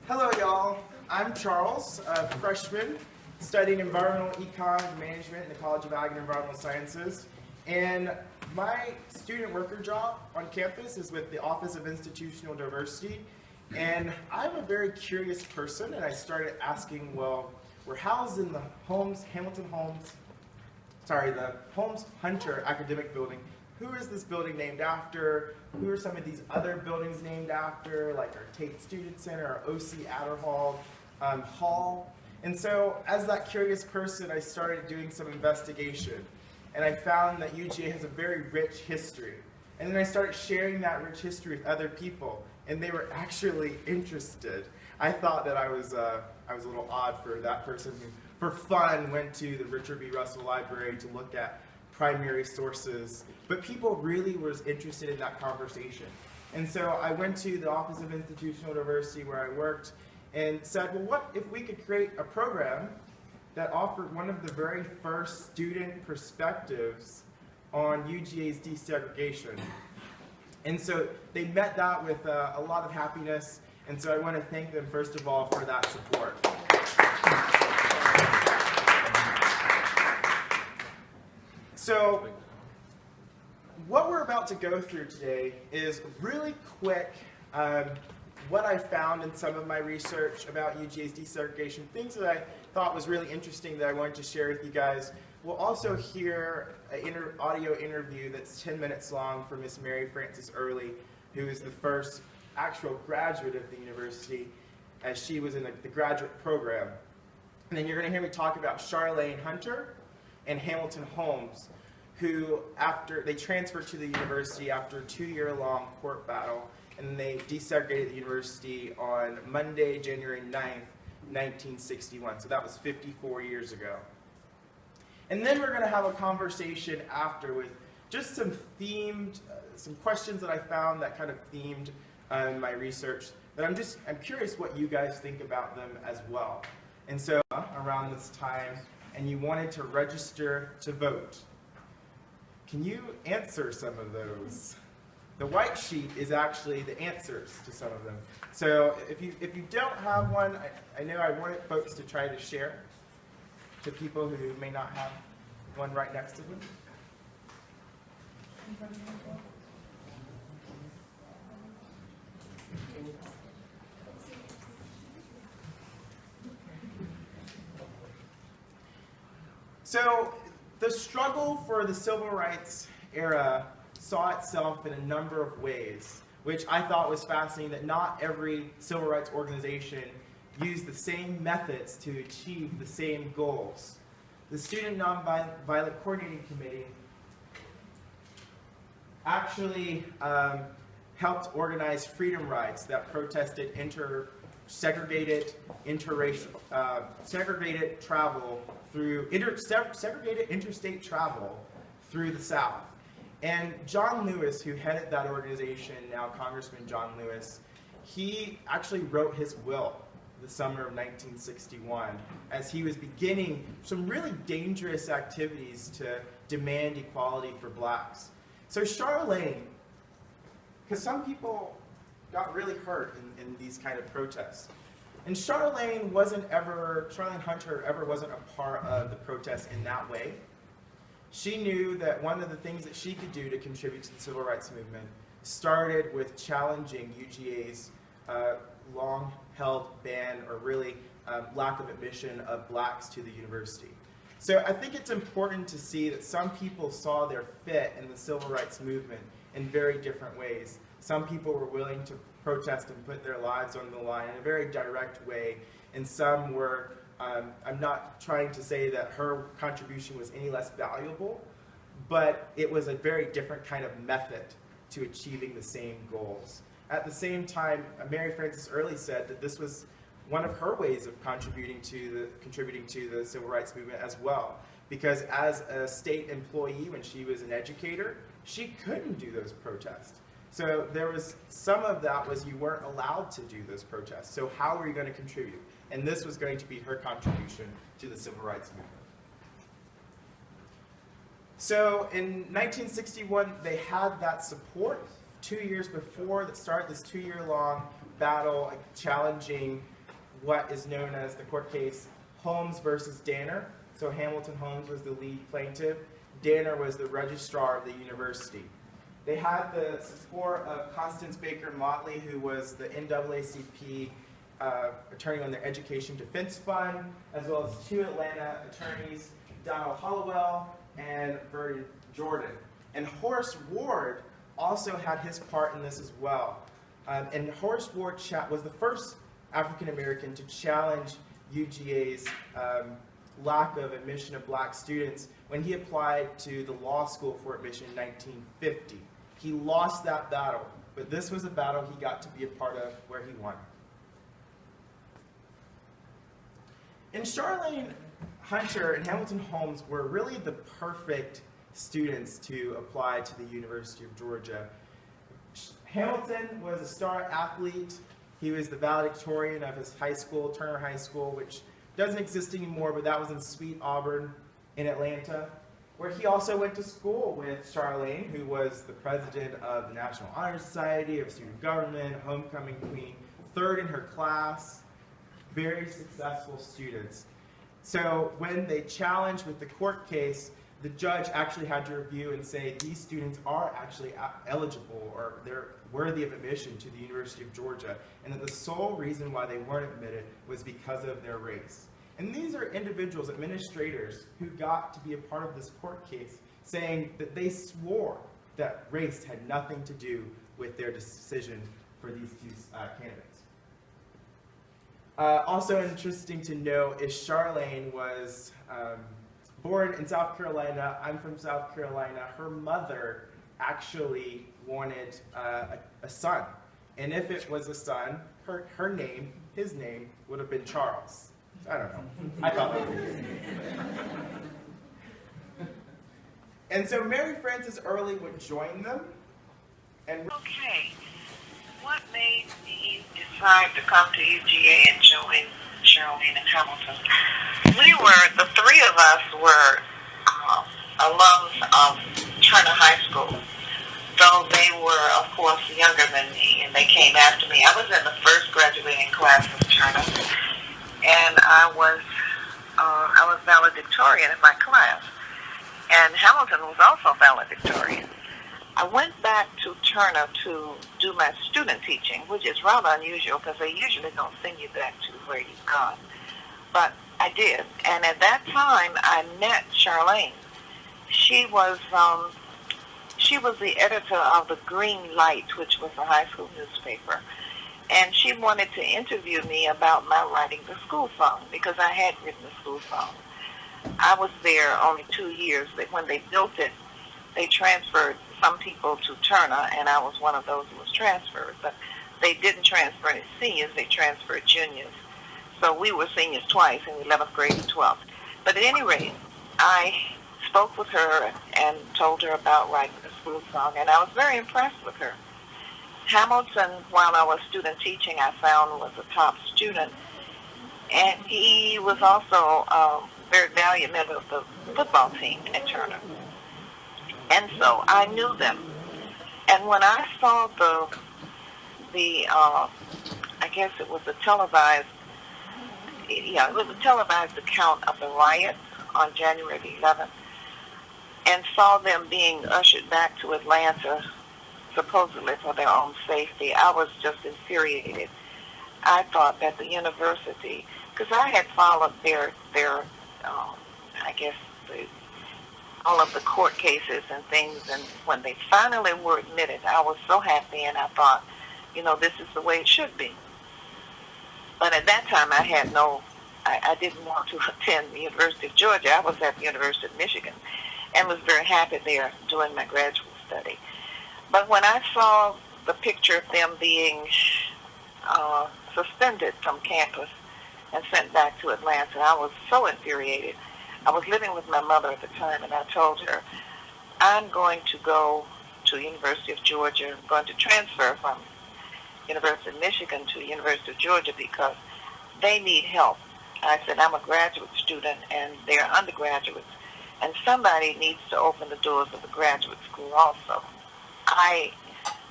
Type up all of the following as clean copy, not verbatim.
Hello, y'all. I'm Charles, a freshman studying environmental econ management in the College of Ag and Environmental Sciences. And my student worker job on campus is with the Office of Institutional Diversity. And I'm a very curious person, and I started asking, well, we're housed in the Holmes Hunter Academic Building. Who is this building named after? Who are some of these other buildings named after, like our Tate Student Center, our O.C. Adderhall Hall? And so, as that curious person, I started doing some investigation. And I found that UGA has a very rich history. And then I started sharing that rich history with other people, and they were actually interested. I thought that I was a little odd for that person who, for fun, went to the Richard B. Russell Library to look at primary sources, but people really was interested in that conversation. And so I went to the Office of Institutional Diversity where I worked and said, well, what if we could create a program that offered one of the very first student perspectives on UGA's desegregation? And so they met that with a lot of happiness, and so I want to thank them first of all for that support. So what we're about to go through today is really quick what I found in some of my research about UGA's desegregation, things that I thought was really interesting that I wanted to share with you guys. We'll also hear an audio interview that's 10 minutes long from Miss Mary Frances Early, who is the first actual graduate of the university, as she was in the graduate program. And then you're going to hear me talk about Charlene Hunter and Hamilton Holmes, who they transferred to the university after a 2-year-long court battle, and they desegregated the university on Monday, January 9th, 1961. So that was 54 years ago. And then we're going to have a conversation after with just some themed, some questions that I found that kind of themed my research, that I'm curious what you guys think about them as well. And so around this time, and you wanted to register to vote. Can you answer some of those? The white sheet is actually the answers to some of them. So if you don't have one, I know I wanted folks to try to share to people who may not have one right next to them. So the struggle for the civil rights era saw itself in a number of ways, which I thought was fascinating, that not every civil rights organization used the same methods to achieve the same goals. The Student Nonviolent Coordinating Committee actually helped organize freedom rides that protested segregated interstate travel through the South. And John Lewis, who headed that organization, now Congressman John Lewis, he actually wrote his will the summer of 1961 as he was beginning some really dangerous activities to demand equality for blacks. So Charlene, because some people got really hurt in these kind of protests. And Charlene Hunter ever wasn't a part of the protest in that way. She knew that one of the things that she could do to contribute to the civil rights movement started with challenging UGA's long-held ban, or really lack of admission of blacks to the university. So I think it's important to see that some people saw their fit in the civil rights movement in very different ways. Some people were willing to protest and put their lives on the line in a very direct way, and some were, I'm not trying to say that her contribution was any less valuable, but it was a very different kind of method to achieving the same goals. At the same time, Mary Frances Early said that this was one of her ways of contributing to the civil rights movement as well, because as a state employee, when she was an educator, she couldn't do those protests. So there was some of that was you weren't allowed to do those protests. So how were you going to contribute? And this was going to be her contribution to the civil rights movement. So in 1961, they had that support 2 years before that started this 2-year-long battle challenging what is known as the court case Holmes versus Danner. So Hamilton Holmes was the lead plaintiff. Danner was the registrar of the university. They had the support of Constance Baker Motley, who was the NAACP attorney on their Education Defense Fund, as well as two Atlanta attorneys, Donald Hollowell and Bertie Jordan. And Horace Ward also had his part in this as well. And Horace Ward was the first African American to challenge UGA's lack of admission of black students when he applied to the law school for admission in 1950. He lost that battle, but this was a battle he got to be a part of where he won. And Charlene Hunter and Hamilton Holmes were really the perfect students to apply to the University of Georgia. Hamilton was a star athlete. He was the valedictorian of his high school, Turner High School, which doesn't exist anymore, but that was in Sweet Auburn in Atlanta, where he also went to school with Charlene, who was the president of the National Honor Society, of student government, homecoming queen, third in her class, very successful students. So when they challenged with the court case, the judge actually had to review and say these students are actually eligible or they're worthy of admission to the University of Georgia, and that the sole reason why they weren't admitted was because of their race. And these are individuals, administrators, who got to be a part of this court case saying that they swore that race had nothing to do with their decision for these two candidates. Also interesting to know is Charlene was born in South Carolina. I'm from South Carolina. Her mother actually wanted a son. And if it was a son, his name would have been Charles. I don't know. I thought that was easy. And so Mary Frances Early would join them. And okay, what made me decide to come to UGA and join Charlene and Hamilton? The three of us were alums of Turner High School, though they were, of course, younger than me, and they came after me. I was in the first graduating class of Turner, and I was valedictorian in my class, and Hamilton was also valedictorian. I went back to Turner to do my student teaching, which is rather unusual because they usually don't send you back to where you've gone. But I did, and at that time I met Charlene. She was the editor of the Green Light, which was a high school newspaper, and she wanted to interview me about my writing the school song because I had written the school song. I was there only 2 years, but when they built it, they transferred some people to Turner, and I was one of those who was transferred. But they didn't transfer any seniors; they transferred juniors. So we were seniors twice in 11th grade and 12th. But at any rate, I spoke with her and told her about writing the school song, and I was very impressed with her. Hamilton, while I was student teaching, I found was a top student, and he was also a very valued member of the football team at Turner. And so I knew them. And when I saw I guess it was a televised account of the riot on January the 11th, and saw them being ushered back to Atlanta, supposedly for their own safety, I was just infuriated. I thought that the university, because I had followed all of the court cases and things, and when they finally were admitted, I was so happy, and I thought, this is the way it should be. But at that time, I didn't want to attend the University of Georgia. I was at the University of Michigan and was very happy there doing my graduate study. But when I saw the picture of them being suspended from campus and sent back to Atlanta, I was so infuriated. I was living with my mother at the time, and I told her, I'm going to go to University of Georgia. I'm going to transfer from University of Michigan to University of Georgia because they need help. I said, I'm a graduate student, and they're undergraduates, and somebody needs to open the doors of the graduate school also. I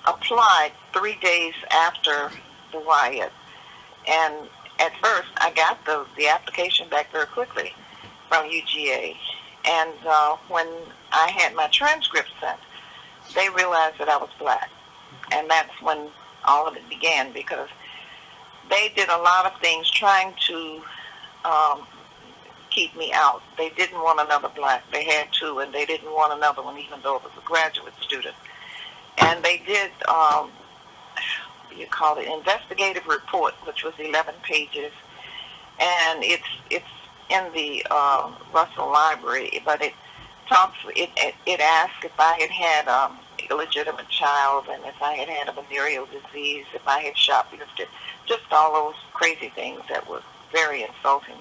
applied 3 days after the riot, and at first, I got the application back very quickly from UGA. And when I had my transcript sent, they realized that I was black. And that's when all of it began, because they did a lot of things trying to keep me out. They didn't want another black. They had two, and they didn't want another one, even though it was a graduate student. And they did, what do you call it, investigative report, which was 11 pages. And it's in the Russell Library, but it asked if I had had illegitimate child, and if I had had a venereal disease, if I had shoplifted, just all those crazy things that were very insulting.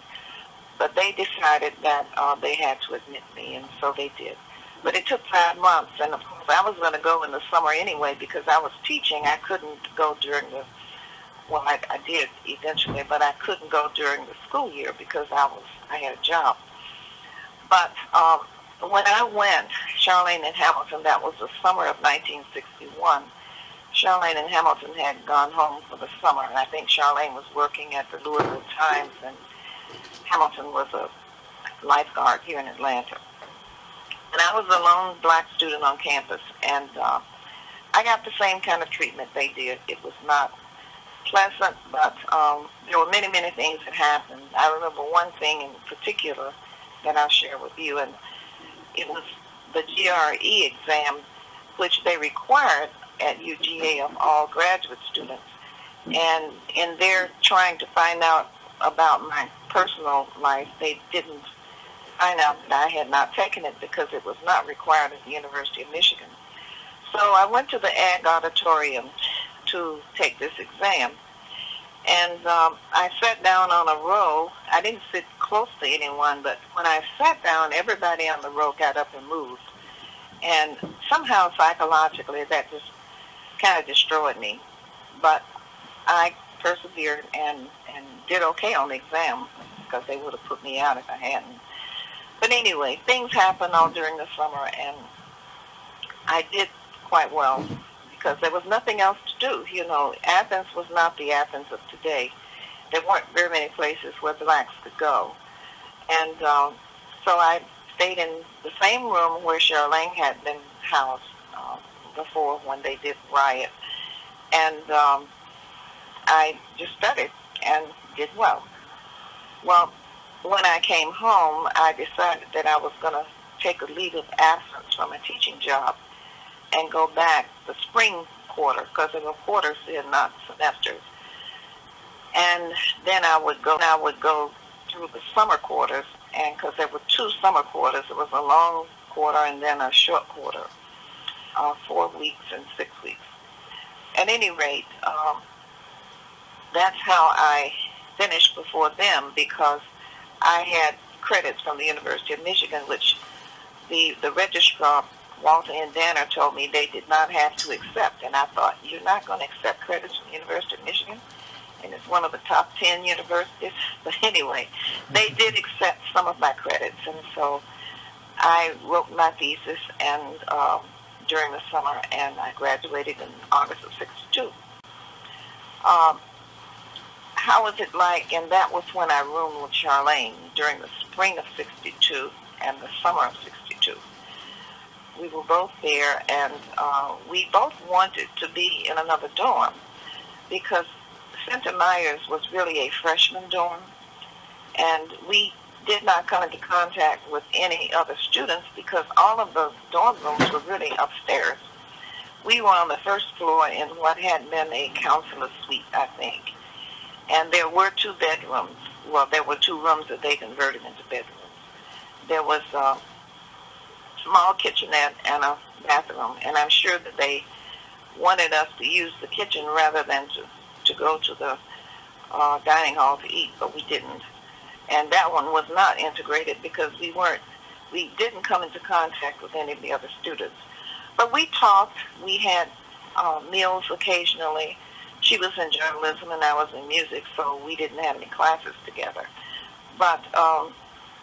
But they decided that they had to admit me, and so they did. But it took 5 months, and of course I was going to go in the summer anyway because I was teaching. I couldn't go during the, well, I did eventually, but I couldn't go during the school year because I had a job. But when I went, Charlene and Hamilton, that was the summer of 1961, Charlene and Hamilton had gone home for the summer, and I think Charlene was working at the Louisville Times, and Hamilton was a lifeguard here in Atlanta. And I was a lone black student on campus, and I got the same kind of treatment they did. It was not pleasant, but there were many, many things that happened. I remember one thing in particular that I'll share with you, and it was the GRE exam, which they required at UGA of all graduate students. And in their trying to find out about my personal life, they didn't find out that I had not taken it because it was not required at the University of Michigan. So I went to the Ag Auditorium to take this exam. And I sat down on a row. I didn't sit close to anyone, but when I sat down, everybody on the row got up and moved. And somehow psychologically that just kind of destroyed me. But I persevered and did okay on the exam because they would have put me out if I hadn't. But anyway, things happened all during the summer, and I did quite well because there was nothing else to do. You know, Athens was not the Athens of today. There weren't very many places where blacks could go. And so I stayed in the same room where Charlene had been housed before when they did riot. And I just studied and did well. Well, when I came home, I decided that I was going to take a leave of absence from a teaching job and go back the spring quarter, because there were quarters there, not semesters. And then I would go through the summer quarters, and because there were 2 summer quarters, it was a long quarter and then a short quarter, 4 weeks and 6 weeks. At any rate, that's how I finished before them, because I had credits from the University of Michigan, which the registrar, Walter and Danner, told me they did not have to accept. And I thought, you're not going to accept credits from the University of Michigan? And it's one of the top 10 universities. But anyway, they did accept some of my credits. And so I wrote my thesis and during the summer, and I graduated in August of 62. How was it like? And that was when I roomed with Charlene during the spring of 62 and the summer of 62. We were both there, and we both wanted to be in another dorm because Center Myers was really a freshman dorm, and we did not come into contact with any other students because all of the dorm rooms were really upstairs. We were on the first floor in what had been a counselor's suite, I think. And there were 2 bedrooms. Well, there were 2 rooms that they converted into bedrooms. There was a small kitchenette and a bathroom, and I'm sure that they wanted us to use the kitchen rather than to go to the dining hall to eat, but we didn't. And that one was not integrated because we didn't come into contact with any of the other students. But we talked. We had meals occasionally. She was in journalism and I was in music, so we didn't have any classes together. But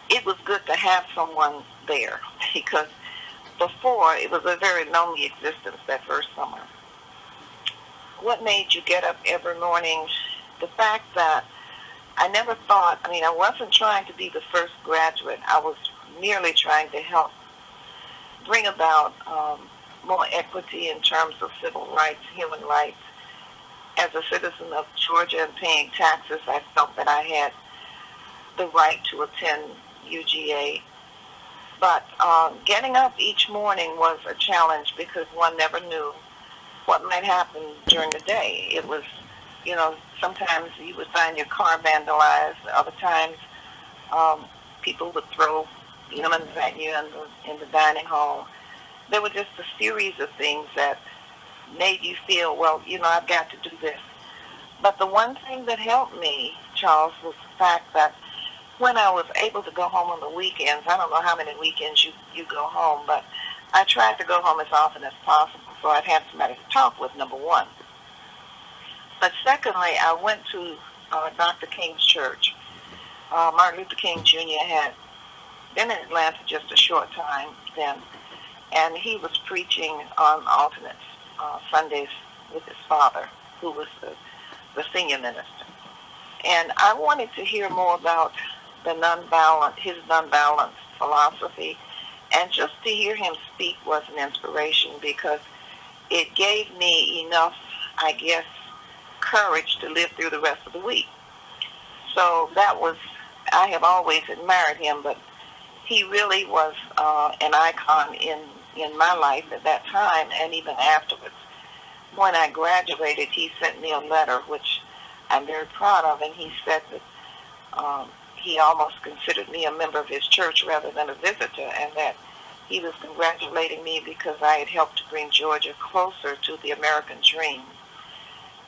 it was good to have someone there because before it was a very lonely existence that first summer. What made you get up every morning? The fact that I never thought, I wasn't trying to be the first graduate. I was merely trying to help bring about more equity in terms of civil rights, human rights. As a citizen of Georgia and paying taxes, I felt that I had the right to attend UGA. But getting up each morning was a challenge because one never knew what might happen during the day. It was, sometimes you would find your car vandalized. Other times, people would throw lemons at you in the dining hall. There were just a series of things that made you feel, well, I've got to do this. But the one thing that helped me, Charles, was the fact that when I was able to go home on the weekends, I don't know how many weekends you go home, but I tried to go home as often as possible so I'd have somebody to talk with, number one. But secondly, I went to Dr. King's church. Martin Luther King Jr. had been in Atlanta just a short time then, and he was preaching on alternate Sundays with his father, who was the senior minister. And I wanted to hear more about his nonviolent philosophy, and just to hear him speak was an inspiration because it gave me enough, I guess, courage to live through the rest of the week. So I have always admired him, but he really was an icon in my life at that time and even afterwards. When I graduated, he sent me a letter, which I'm very proud of, and he said that he almost considered me a member of his church rather than a visitor, and that he was congratulating me because I had helped to bring Georgia closer to the American dream.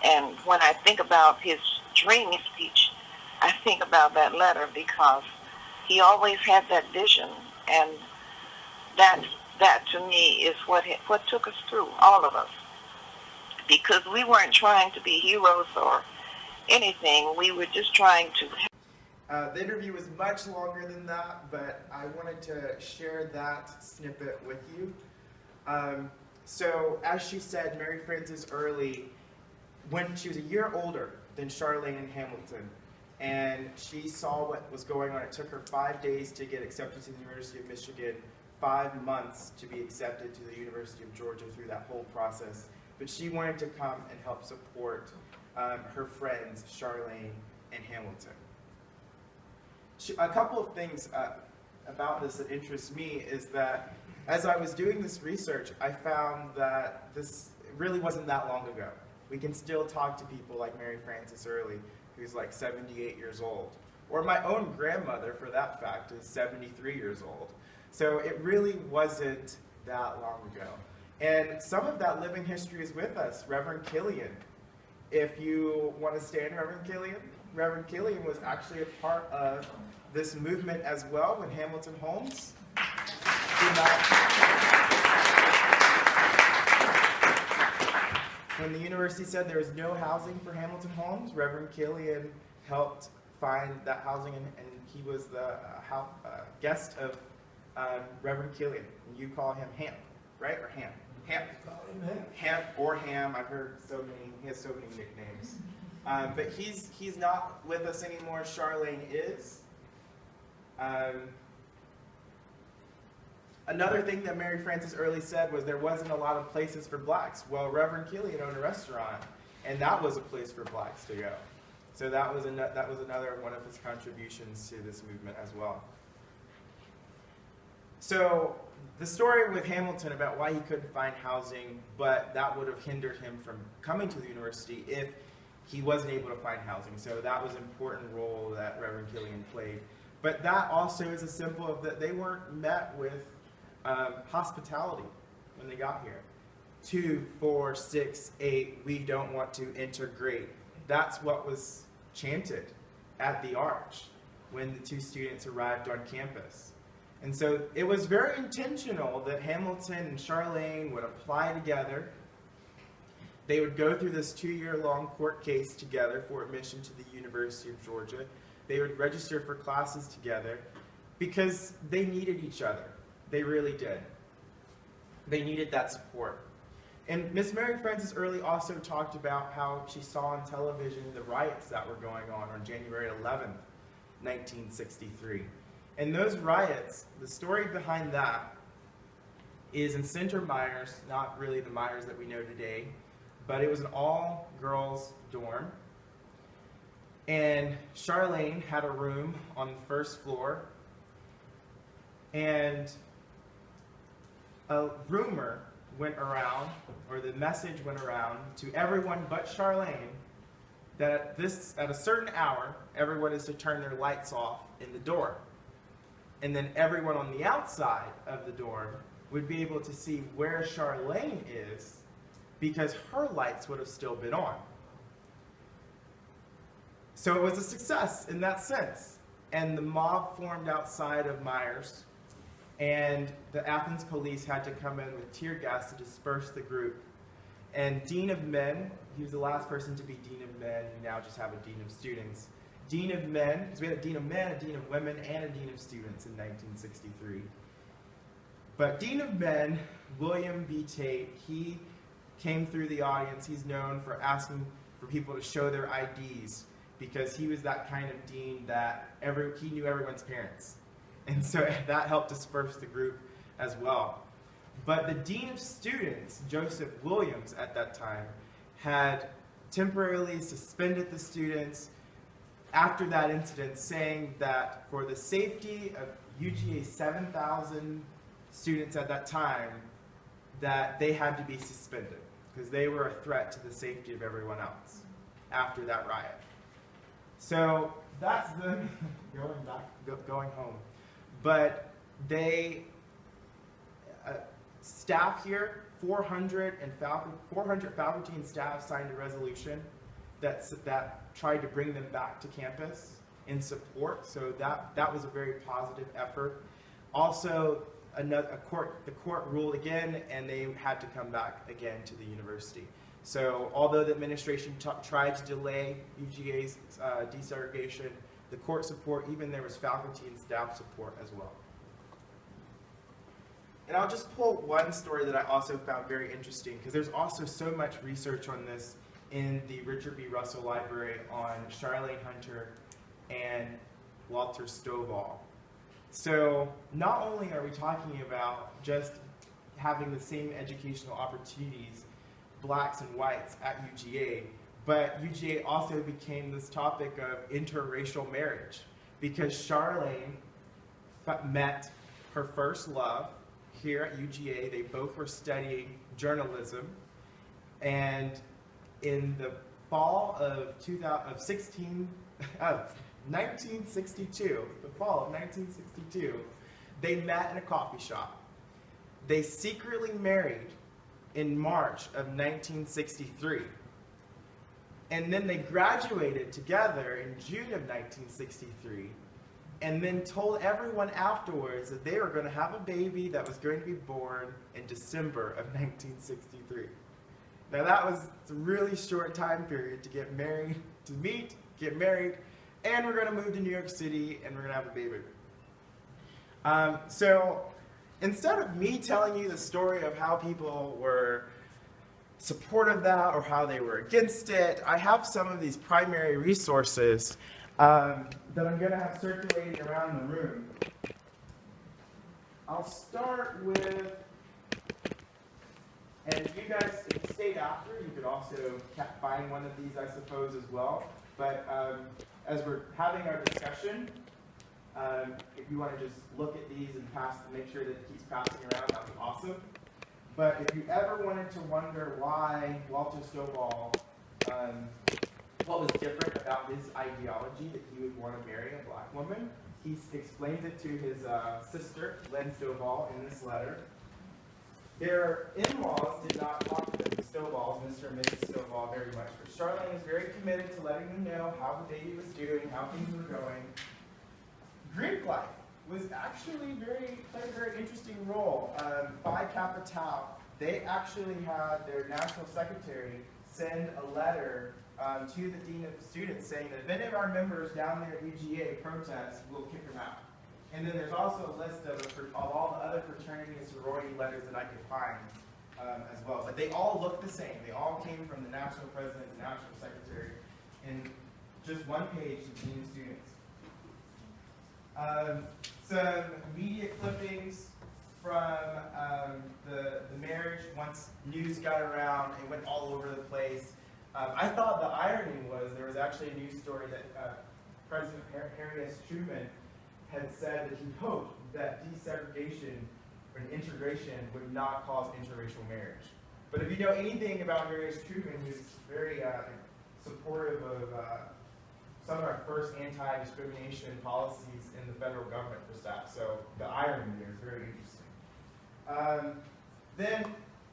And when I think about his dream speech, I think about that letter because he always had that vision, and that to me is what took us through, all of us. Because we weren't trying to be heroes or anything, we were just trying to. The interview was much longer than that, but I wanted to share that snippet with you. So, as she said, Mary Frances Early, when she was a year older than Charlene and Hamilton, and she saw what was going on. It took her 5 days to get accepted to the University of Michigan, 5 months to be accepted to the University of Georgia through that whole process. But she wanted to come and help support her friends, Charlene and Hamilton. A couple of things about this that interests me is that as I was doing this research, I found that this really wasn't that long ago. We can still talk to people like Mary Frances Early, who's like 78 years old. Or my own grandmother, for that fact, is 73 years old. So it really wasn't that long ago. And some of that living history is with us. Reverend Killian. If you want to stand, Reverend Killian. Reverend Killian was actually a part of this movement as well when Hamilton Holmes came out. When the university said there was no housing for Hamilton Holmes, Reverend Killian helped find that housing, and he was the guest of Reverend Killian. You call him Hamp, right? Or Ham? Hamp. Hamp or Ham. I've heard he has so many nicknames. But he's not with us anymore. Charlene is. Another thing that Mary Frances Early said was there wasn't a lot of places for blacks. Well, Reverend Killian owned a restaurant, and that was a place for blacks to go. So that was another one of his contributions to this movement as well. So the story with Hamilton about why he couldn't find housing, but that would have hindered him from coming to the university if he wasn't able to find housing. So that was an important role that Reverend Killian played. But that also is a symbol of that they weren't met with hospitality when they got here. 2, 4, 6, 8, we don't want to integrate. That's what was chanted at the Arch when the two students arrived on campus. And so it was very intentional that Hamilton and Charlene would apply together. They would go through this 2-year-long court case together for admission to the University of Georgia. They would register for classes together because they needed each other. They really did. They needed that support. And Miss Mary Frances Early also talked about how she saw on television the riots that were going on January 11th, 1963. And those riots, the story behind that is in Center Myers, not really the Myers that we know today, but it was an all-girls dorm. And Charlene had a room on the first floor, and a rumor went around, or the message went around to everyone but Charlene, that at a certain hour, everyone is to turn their lights off in the dorm. And then everyone on the outside of the dorm would be able to see where Charlene is, because her lights would have still been on. So it was a success in that sense. And the mob formed outside of Myers, and the Athens police had to come in with tear gas to disperse the group. And Dean of Men, he was the last person to be Dean of Men. You now just have a Dean of Students. Dean of Men, because we had a Dean of Men, a Dean of Women, and a Dean of Students in 1963. But Dean of Men, William B. Tate, he came through the audience. He's known for asking for people to show their IDs, because he was that kind of dean that he knew everyone's parents. And so that helped disperse the group as well. But the Dean of Students, Joseph Williams, at that time, had temporarily suspended the students after that incident, saying that for the safety of UGA's 7,000 students at that time, that they had to be suspended, because they were a threat to the safety of everyone else after that riot. So that's the going home. But they, staff here, 400 faculty and staff signed a resolution that tried to bring them back to campus in support. So that was a very positive effort. Also, the court ruled again, and they had to come back again to the university. So although the administration tried to delay UGA's desegregation, the court support, even there was faculty and staff support as well. And I'll just pull one story that I also found very interesting, because there's also so much research on this in the Richard B. Russell Library on Charlene Hunter and Walter Stovall. So not only are we talking about just having the same educational opportunities, blacks and whites at UGA, but UGA also became this topic of interracial marriage, because Charlene met her first love here at UGA. They both were studying journalism, and in the fall of 1962, the fall of 1962, they met in a coffee shop. They secretly married in March of 1963. And then they graduated together in June of 1963, and then told everyone afterwards that they were going to have a baby that was going to be born in December of 1963. Now that was a really short time period to get married, to meet, get married, and we're going to move to New York City, and we're going to have a baby. So instead of me telling you the story of how people were supportive of that or how they were against it, I have some of these primary resources that I'm going to have circulating around the room. I'll start with, and you guys, if you stayed after, you could also find one of these, I suppose, as well. But as we're having our discussion, if you want to just look at these and make sure that it keeps passing around, that would be awesome. But if you ever wanted to wonder why Walter Stovall, what was different about his ideology that he would want to marry a black woman, he explains it to his sister, Lynn Stovall, in this letter. Their in-laws did not talk to them, the Stovalls, Mr. and Mrs. Stovall, very much, but Charlene was very committed to letting them know how the baby was doing, how things were going. Greek life was actually played a very interesting role. Phi Kappa Tau, they actually had their national secretary send a letter to the dean of students saying that if any of our members down there at UGA protest, we'll kick them out. And then there's also a list of all the other fraternity and sorority letters that I could find as well. But they all look the same. They all came from the national president, the national secretary, and just one page to dean of students. Some media clippings from the marriage. Once news got around, it went all over the place. I thought the irony was there was actually a news story that President Harry S. Truman had said that he hoped that desegregation and integration would not cause interracial marriage. But if you know anything about Harry S. Truman, he was very supportive of some of our first anti-discrimination policies in the federal government for staff. So the irony there is very interesting. Then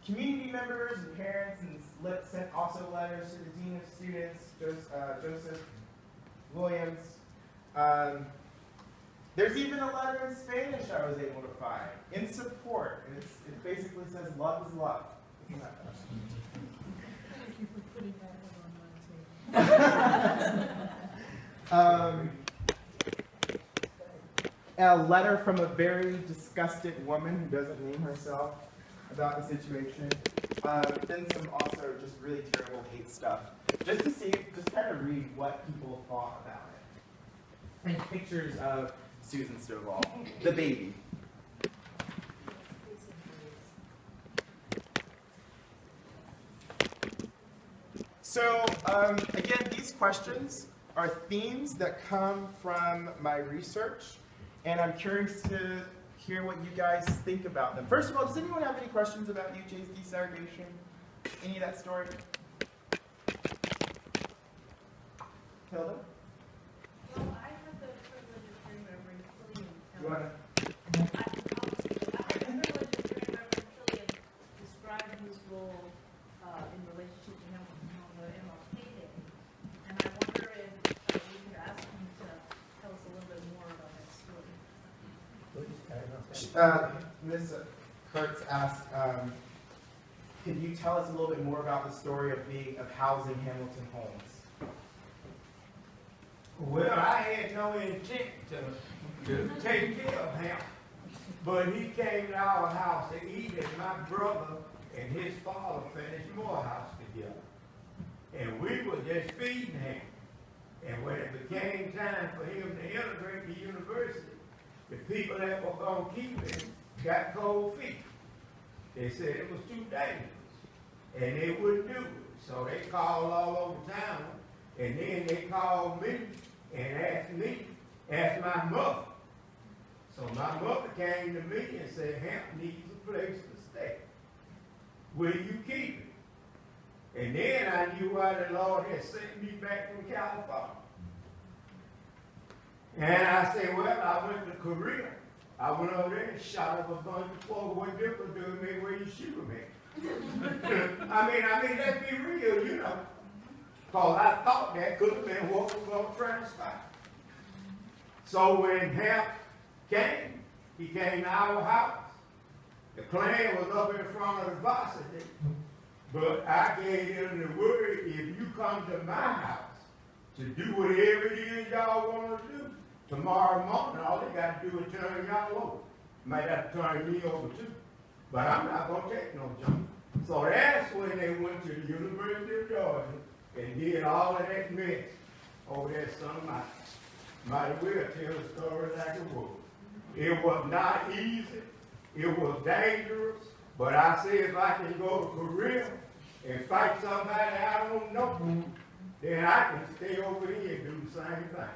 community members and parents sent also letters to the Dean of Students, Joseph Williams. There's even a letter in Spanish I was able to find in support. It basically says love is love. Isn't that Thank you for putting that on my table. A letter from a very disgusted woman who doesn't name herself about the situation. Then some also just really terrible hate stuff. Just to see, just kind of read what people thought about it. And pictures of Susan Stovall, the baby. So again, these questions are themes that come from my research, and I'm curious to hear what you guys think about them. First of all, does anyone have any questions about UGA's desegregation? Any of that story? Hilda? Well, I had the privilege of hearing Reverend Killian You want to? I had the privilege of hearing Reverend Killian describe his role in relationship to him on the MLK Day. And I wonder if we could ask him to tell us a little bit more about that story. Ms. Kurtz asked, could you tell us a little bit more about the story of housing Hamilton homes? Well, I had no intent to take care of him, but he came to our house to eat, and my brother and his father finished Morehouse together. And we were just feeding him. And when it became time for him to integrate the university, the people that were going to keep him got cold feet. They said it was too dangerous, and they wouldn't do it. So they called all over town, and then they called me and asked my mother. So my mother came to me and said, Hampton needs a place to stay. Will you keep it? And then I knew why the Lord had sent me back from California. And I said, well, I went to Korea. I went over there and shot up a bunch of folks. What difference do it make where you shoot them at? I mean, let's be real, you know. Because I thought that could have been what was going to transpire. So when Hamp came, he came to our house. The Klan was up in front of the varsity. But I gave him the word, if you come to my house to do whatever it is y'all want to do, tomorrow morning, all they got to do is turn y'all over. Might have to turn me over too. But I'm not going to take no junk. So that's when they went to the University of Georgia and did all of that mess over there at Son of Mike. Might as well tell the story like it was. It was not easy. It was dangerous. But I said if I can go to Korea and fight somebody I don't know, then I can stay over here and do the same thing.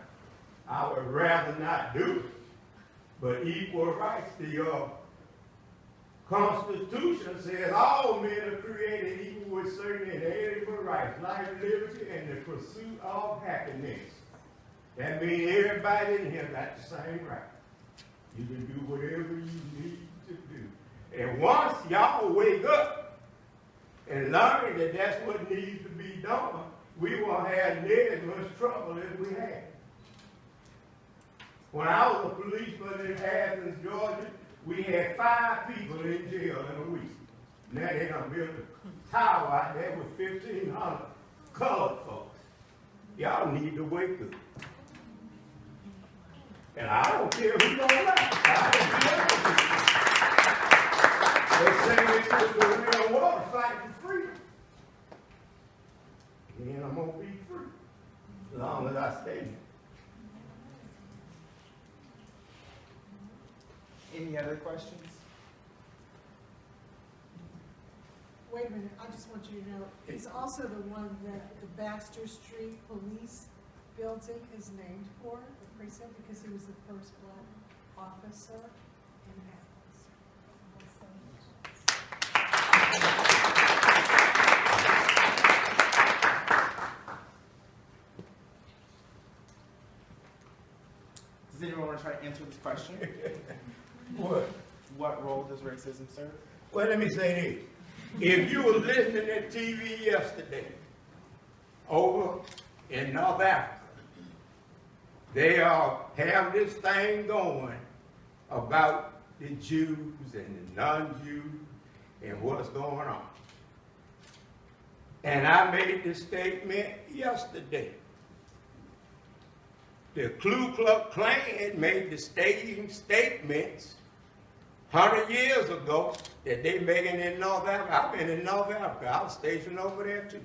I would rather not do it. But equal rights, the Constitution says all men are created equal with certain inalienable rights, life, liberty, and the pursuit of happiness. That means everybody in here got the same right. You can do whatever you need to do. And once y'all wake up and learn that that's what needs to be done, we won't have near as much trouble as we had. When I was a policeman in Athens, Georgia, we had 5 people in jail in a week. Now they done built a tower out there with 1,500 colored folks. Y'all need to wake up. And I don't care who don't like it. They send me to the Korean War to fight for freedom. And I'm gonna be free as long as I stay here. Any other questions? Wait a minute, I just want you to know, he's also the one that the Baxter Street Police Building is named for, the precinct, because he was the first black officer in Athens. Does anyone want to try to answer this question? What? What role does racism serve? Well, let me say this. If you were listening to TV yesterday, over in North Africa, they have this thing going about the Jews and the non-Jews and what's going on. And I made this statement yesterday. The Ku Klux Klan made the same statements 100 years ago that they making in North Africa. I've been in North Africa. I was stationed over there too.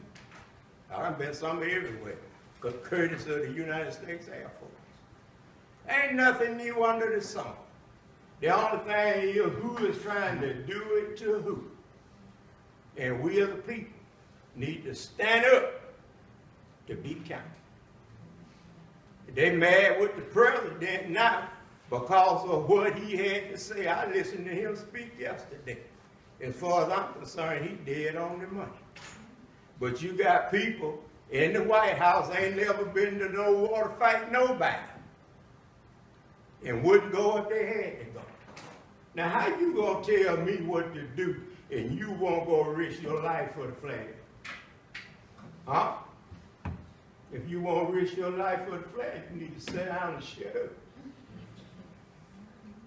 I've been some everywhere, courtesy of the United States Air Force. Ain't nothing new under the sun. The only thing is who is trying to do it to who. And we as a people need to stand up to be counted. They mad with the president now because of what he had to say. I listened to him speak yesterday. As far as I'm concerned, he dead on the money. But you got people in the White House ain't never been to no war to fight nobody. And wouldn't go if they had to go. Now how you gonna tell me what to do and you won't go risk your life for the flag? Huh? If you won't risk your life for the flag, you need to sit down and shut up.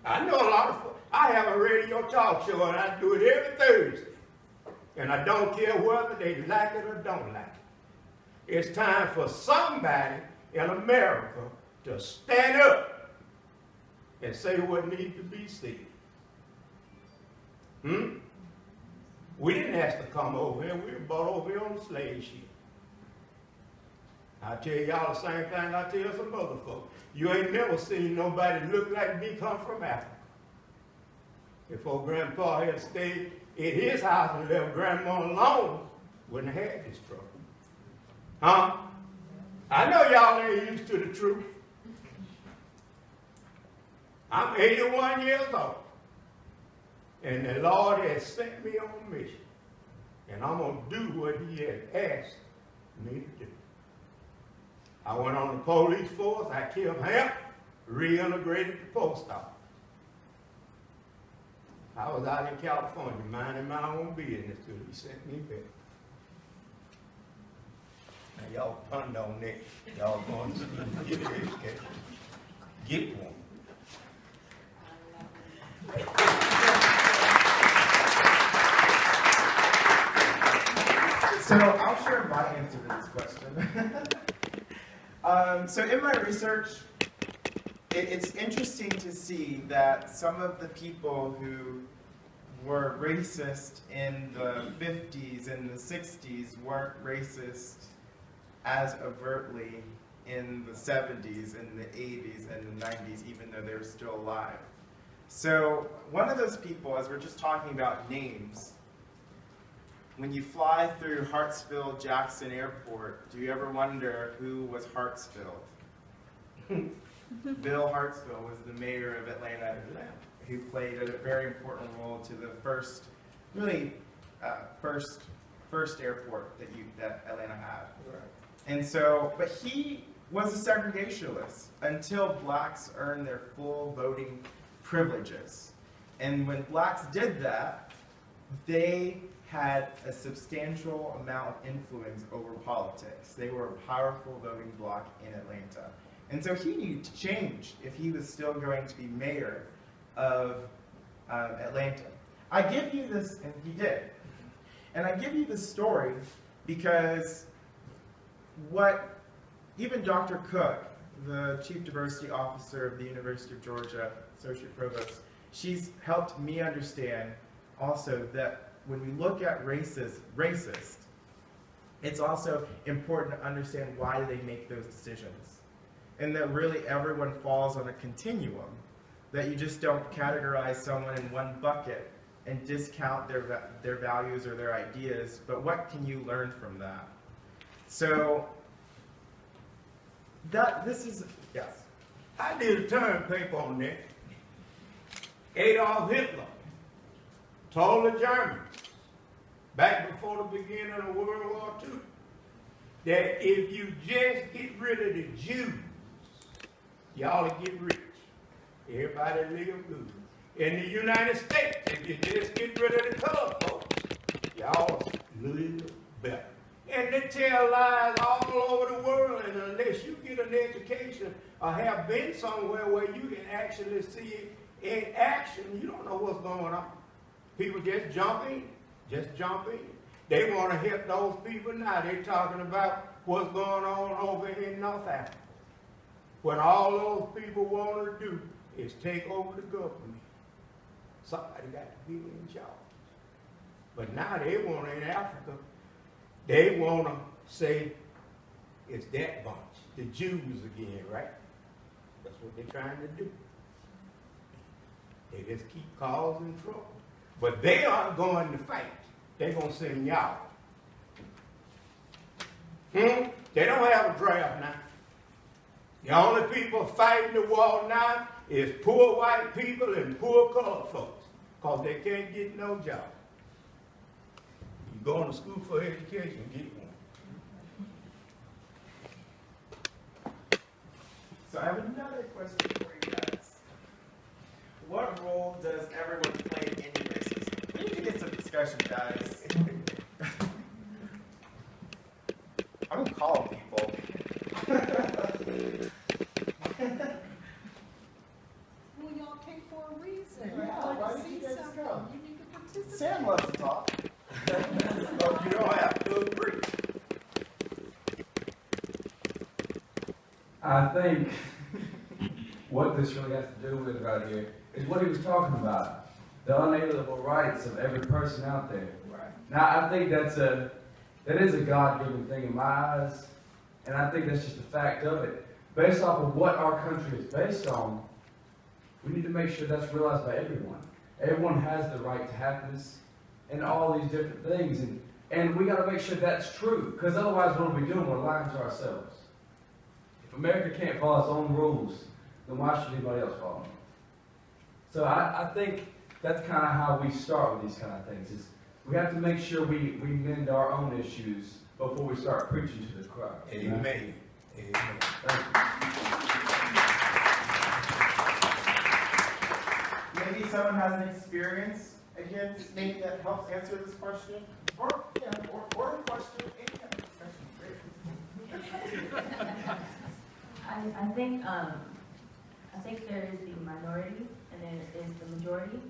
I know a lot of folks. I have a radio talk show and I do it every Thursday. And I don't care whether they like it or don't like it. It's time for somebody in America to stand up and say what needs to be said. We didn't have to come over here. We were brought over here on the slave ship. I tell y'all the same thing I tell some other folks. You ain't never seen nobody look like me come from Africa. If old Grandpa had stayed in his house and left Grandma alone, wouldn't have had this trouble. Huh? I know y'all ain't used to the truth. I'm 81 years old. And the Lord has sent me on a mission. And I'm going to do what he has asked me to do. I went on the police force. I killed him, reintegrated the post office. I was out in California minding my own business till he sent me back. Now y'all punned on that. Y'all going to see me get an education. Get one. So I'll share my answer to this question. So in my research, it's interesting to see that some of the people who were racist in the 50s and the 60s weren't racist as overtly in the 70s and the 80s and the 90s, even though they were still alive. So one of those people, as we're just talking about names, when you fly through Hartsfield-Jackson Airport, do you ever wonder who was Hartsfield? Bill Hartsfield was the mayor of Atlanta, who played a very important role to the first airport that Atlanta had. Right. And so, but he was a segregationist until blacks earned their full voting privileges. And when blacks did that, they had a substantial amount of influence over politics. They were a powerful voting bloc in Atlanta. And so he needed to change if he was still going to be mayor of Atlanta. I give you this, and he did. And I give you this story because what even Dr. Cook, the Chief Diversity Officer of the University of Georgia, Associate Provost, she's helped me understand also that when we look at racist, it's also important to understand why they make those decisions. And that really everyone falls on a continuum, that you just don't categorize someone in one bucket and discount their values or their ideas, but what can you learn from that? So, this is, yes? I did a term paper on that. Adolf Hitler told the Germans, back before the beginning of World War II, that if you just get rid of the Jews, y'all will get rich. Everybody live good. In the United States, if you just get rid of the colored folks, y'all live better. And they tell lies all over the world, and unless you get an education or have been somewhere where you can actually see it in action, you don't know what's going on. People just jump in. They want to help those people now. They're talking about what's going on over in North Africa. What all those people want to do is take over the government. Somebody got to be in charge. But now they want in Africa, they want to say it's that bunch, the Jews again, right? That's what they're trying to do. They just keep causing trouble. But they aren't going to fight. They're going to send y'all. They don't have a draft now. The only people fighting the war now is poor white people and poor colored folks, because they can't get no job. You going to school for education, get one. So I have another question for you guys. What role does everyone play in any racism? We need to get some discussion, guys. I'm gonna call people. Well, y'all came for a reason. Yeah, I'd like why to did see you guys something. go? You need to participate. Sam loves to talk. Oh, you don't have to agree. I think what this really has to do with right here is what he was talking about, the unalienable rights of every person out there. Right. Now, I think that is a God-given thing in my eyes, and I think that's just a fact of it. Based off of what our country is based on, we need to make sure that's realized by everyone. Everyone has the right to happiness and all these different things, and we got to make sure that's true, because otherwise what are we doing? We're lying to ourselves. If America can't follow its own rules, then why should anybody else follow them? So I think that's kind of how we start with these kind of things. Is we have to make sure we mend our own issues before we start preaching to the crowd. Amen. Amen. Maybe someone has an experience against maybe that helps answer this question, or a question. Any kind of discussion is great. I think there is the minority and there is the majority.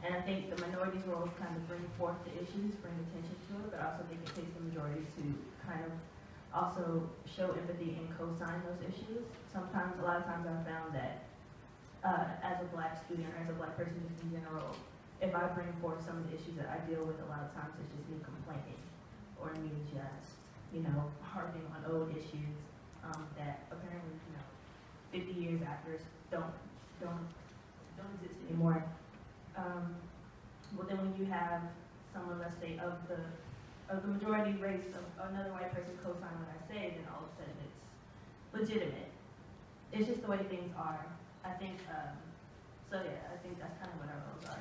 And I think the minority's role is kind of bring forth the issues, bring attention to it, but also I think it takes the majority to kind of also show empathy and co-sign those issues. Sometimes, a lot of times I've found that as a black student or as a black person just in general, if I bring forth some of the issues that I deal with, a lot of times it's just me complaining or me just, harping on old issues that apparently, 50 years after don't exist anymore. Well, then when you have someone, let's say, of the majority race of another white person co-sign what I say, then all of a sudden it's legitimate. It's just the way things are. I think, so yeah, I think that's kind of what our roles are.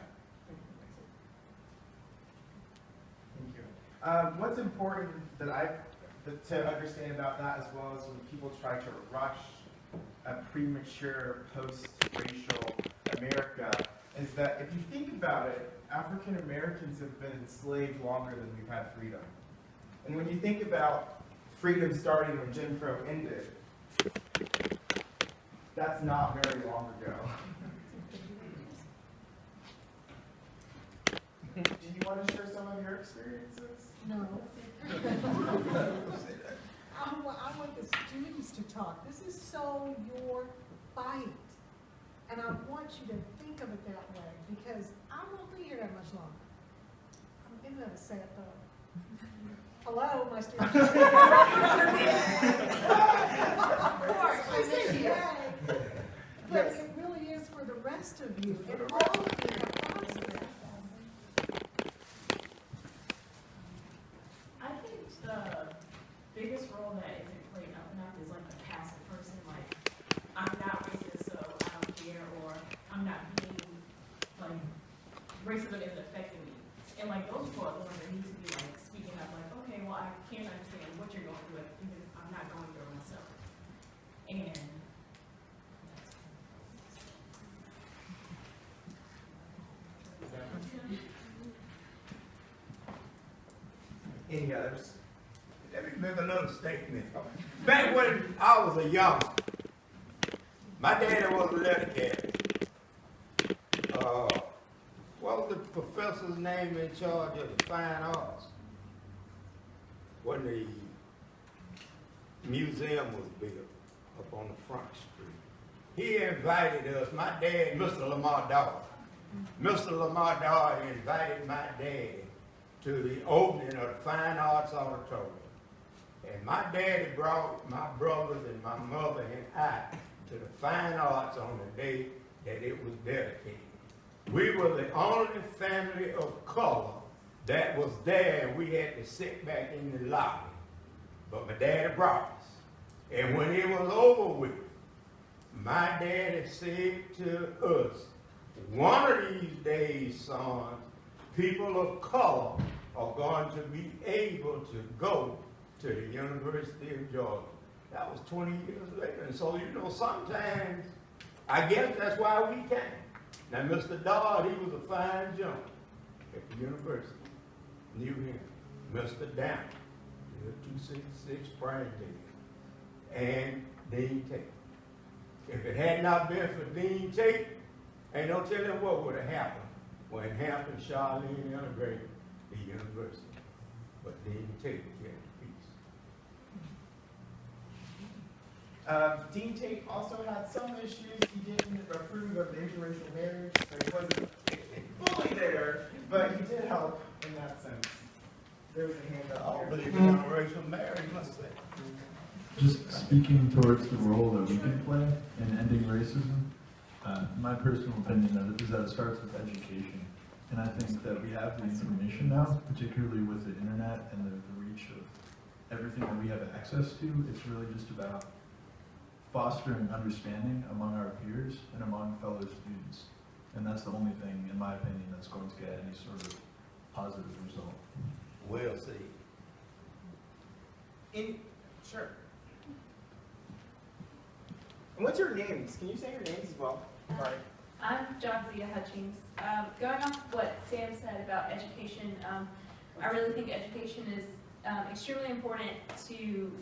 Thank you. What's important to understand about that, as well as when people try to rush a premature post-racial America, is that if you think about it, African Americans have been enslaved longer than we've had freedom. And when you think about freedom starting when Jim Crow ended, that's not very long ago. Do you want to share some of your experiences? No. I want the students to talk. This is so your fight. And I want you to think of it that way, because I won't be here that much longer. Isn't that a sad thought? Hello, my students. I say yay. But it really is for the rest of you, and all of you have thoughts about that. I think the biggest role that isn't played up enough is like the passive person, like, I'm not racist, so I don't care, or I'm not being, like, racism isn't affecting me. And like those people are the ones that need to be like speaking up, like, okay, well, I can't understand what you're going through, even if I'm not going through it myself. And Any others? Let me make another statement. Back when I was a young, my daddy was a letter carrier. What was the professor's name in charge of the fine arts when the museum was built up on the front street? He invited us, my dad, Mr. Lamar Dawes. Mr. Lamar Dawes invited my dad to the opening of the Fine Arts Auditorium. And my daddy brought my brothers and my mother and I to the Fine Arts on the day that it was dedicated. We were the only family of color that was there, and we had to sit back in the lobby. But my daddy brought us. And when it was over with, my daddy said to us, one of these days, sons, people of color are going to be able to go to the University of Georgia. That was 20 years later. And so, you know, sometimes, I guess that's why we came. Now, Mr. Dodd, he was a fine gentleman at the university. Knew him. Mr. Down, 266 Springdale, and Dean Tate. If it had not been for Dean Tate, ain't no telling what would have happened when Hampton Charlene integrated the university. But Dean Tate kept the peace. Dean Tate also had some issues. He didn't approve of the interracial marriage, so he wasn't fully there, but he did help in that sense. There was a handout. I don't believe in interracial marriage, must say. Just speaking towards the role that we can play in ending racism, my personal opinion is that it starts with education. And I think that we have the information now, particularly with the internet and the reach of everything that we have access to. It's really just about fostering understanding among our peers and among fellow students. And that's the only thing, in my opinion, that's going to get any sort of positive result. Well said. Sure. And what's your names? Can you say your names as well? Sorry. I'm John Zia Hutchings. Going off what Sam said about education, I really think education is extremely important to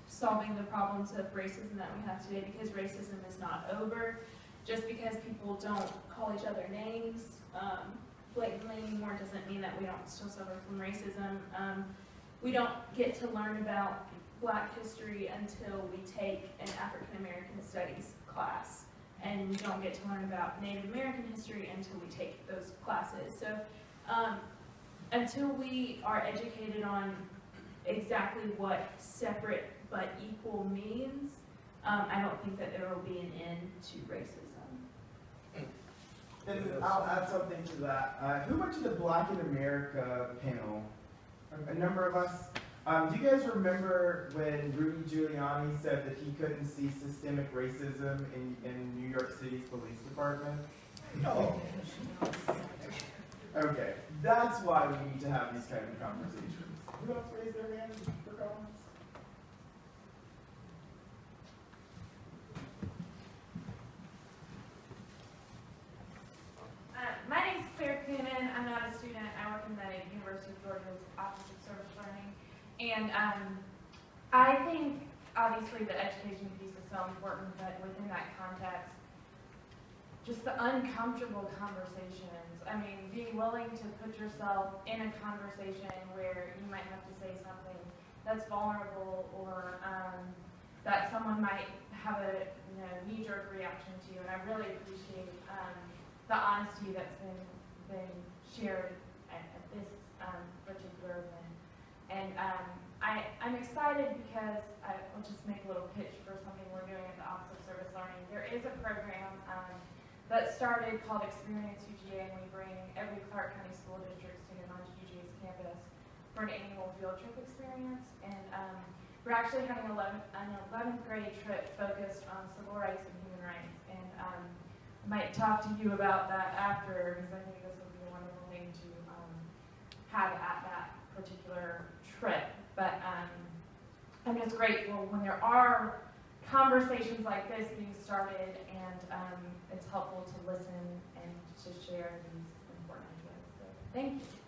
solving the problems of racism that we have today, because racism is not over. Just because people don't call each other names blatantly anymore doesn't mean that we don't still suffer from racism. We don't get to learn about Black history until we take an African American Studies class. And we don't get to learn about Native American history until we take those classes. So until we are educated on exactly what separate but equal means, I don't think that there will be an end to racism. And I'll add something to that. Who went to the Black in America panel? A number of us. Do you guys remember when Rudy Giuliani said that he couldn't see systemic racism in New York City's police department? No. Okay, that's why we need to have these kind of conversations. Who else raised their hand for comments? My name is Claire Coonan. I'm not a student. I work in the University of Georgia's Office of Service Learning. And I think, obviously, that education piece is so important, but within that context, just the uncomfortable conversations. I mean, being willing to put yourself in a conversation where you might have to say something that's vulnerable, or that someone might have a knee-jerk reaction to. And I really appreciate the honesty that's been shared at this particular event. And I'm excited because I'll just make a little pitch for something we're doing at the Office of Service Learning. There is a program that started called Experience UGA, and we bring every Clark County School District student onto UGA's campus for an annual field trip experience. And we're actually having an 11th grade trip focused on civil rights and human rights. And I might talk to you about that after, because I think this would be a wonderful thing to have at that particular trip. But I'm just grateful when there are conversations like this being started, and it's helpful to listen and to share these important ideas. So thank you.